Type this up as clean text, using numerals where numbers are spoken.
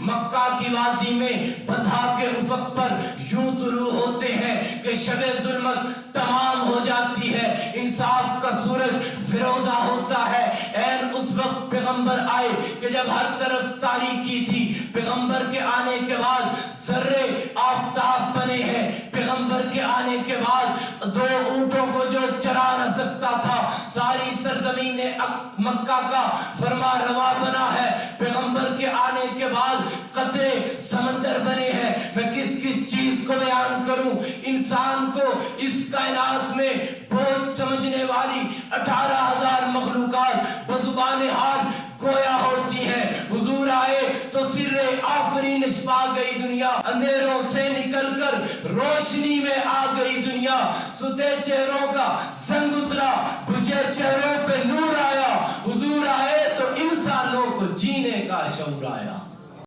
مکہ کی وادی میں بتا کے افق پر یوں طلوع ہوتے ہیں کہ شب ظلمت تمام ہو جاتی ہے، انصاف کا سورج فیروزہ ہوتا ہے۔ این اس وقت پیغمبر آئے کہ جب ہر طرف تاریکی تھی، پیغمبر کے آنے کے بعد ذرے آفتاب بنے ہیں، پیغمبر کے آنے کے بعد 2 اونٹوں کو جو چرا نہ سکتا تھا ساری سرزمین مکہ کا فرما روا بنا ہے، پیغمبر کے آنے کے بعد قطرے سمندر بنے ہیں۔ میں کس چیز کو بیان کروں، انسان کو اس کائنات میں بوجھ سمجھنے والی 18,000 مخلوقات بزبان حال گویا ہوتی ہیں۔ حضور آئے تو سر آفرینش پا گئی دنیا، اندھیروں سے نکل کر روشنی میں آ گئی دنیا، ستے چہروں کا زنگ اترا، بجھے چہروں پہ نور آیا، حضور آئے تو انسانوں کو جینے کا شعور آیا۔